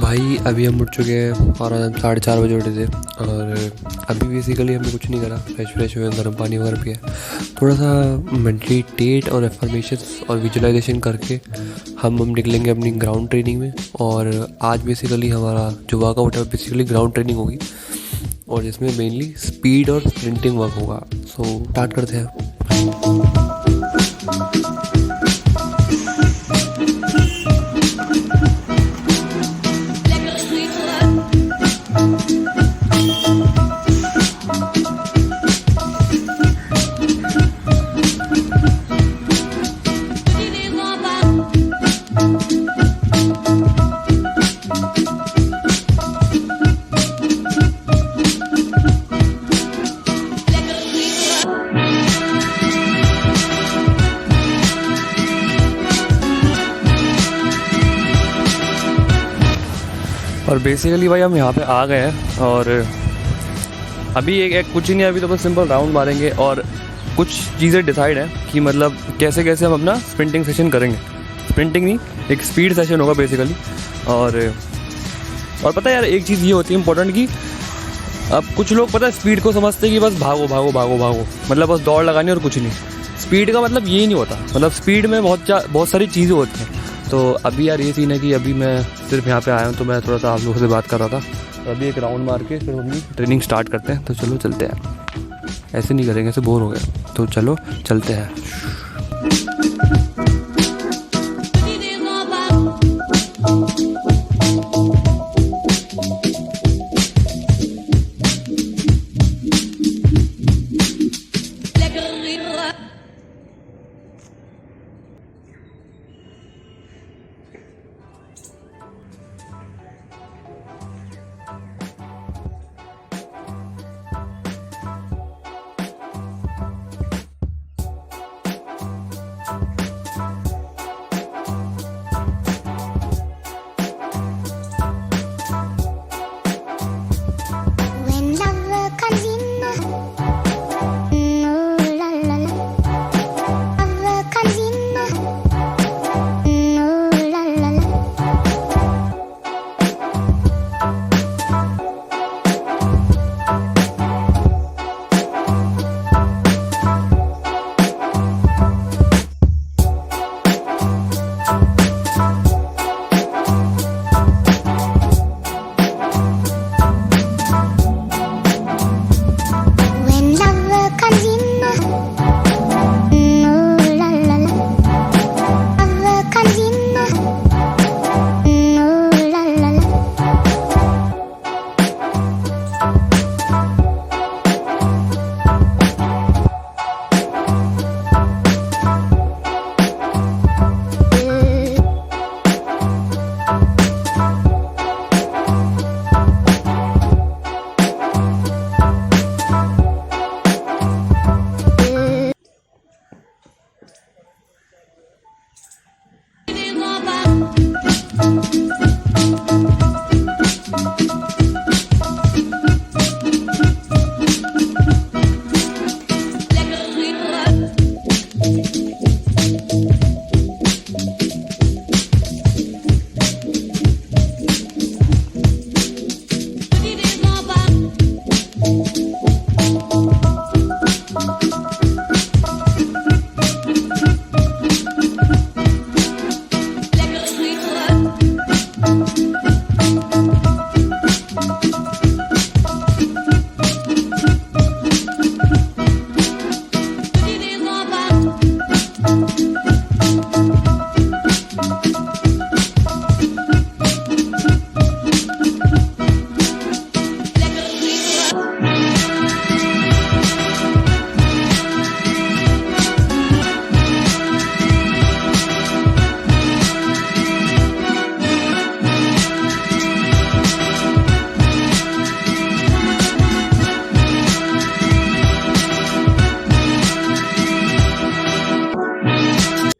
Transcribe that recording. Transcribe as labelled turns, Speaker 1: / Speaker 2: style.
Speaker 1: भाई अभी हम उठ चुके हैं और 4:30 बजे उठे थे। और अभी बेसिकली हमने कुछ नहीं करा, फ्रेश हुए, गर्म पानी वगैरह पिया, थोड़ा सा मेडिटेट और एफर्मेशंस और विजुअलाइजेशन करके हम निकलेंगे अपनी ग्राउंड ट्रेनिंग में। और आज बेसिकली हमारा जो वर्कआउट है बेसिकली ग्राउंड ट्रेनिंग होगी और जिसमें मेनली स्पीड और स्प्रिंटिंग वर्क होगा। सो स्टार्ट करते हैं। और बेसिकली भाई हम यहाँ पे आ गए हैं और अभी एक कुछ ही नहीं, अभी तो बस सिंपल राउंड मारेंगे और कुछ चीज़ें डिसाइड हैं कि मतलब कैसे कैसे हम अपना स्प्रिंटिंग सेशन करेंगे। स्प्रिंटिंग नहीं, एक स्पीड सेशन होगा बेसिकली। और पता है यार, एक चीज़ ये होती है इंपॉर्टेंट कि अब कुछ लोग पता है स्पीड को समझते हैं कि बस भागो भागो भागो भागो, मतलब बस दौड़ लगानी और कुछ नहीं। स्पीड का मतलब ये नहीं होता, मतलब स्पीड में बहुत सारी चीज़ें होती हैं। तो अभी यार ये सीन है कि अभी मैं सिर्फ यहाँ पे आया हूँ, तो मैं थोड़ा सा आप लोगों से बात कर रहा था। तो अभी एक राउंड मार के फिर हम ट्रेनिंग स्टार्ट करते हैं। तो चलो चलते हैं, ऐसे नहीं करेंगे, ऐसे बोर हो गए, तो चलो चलते हैं।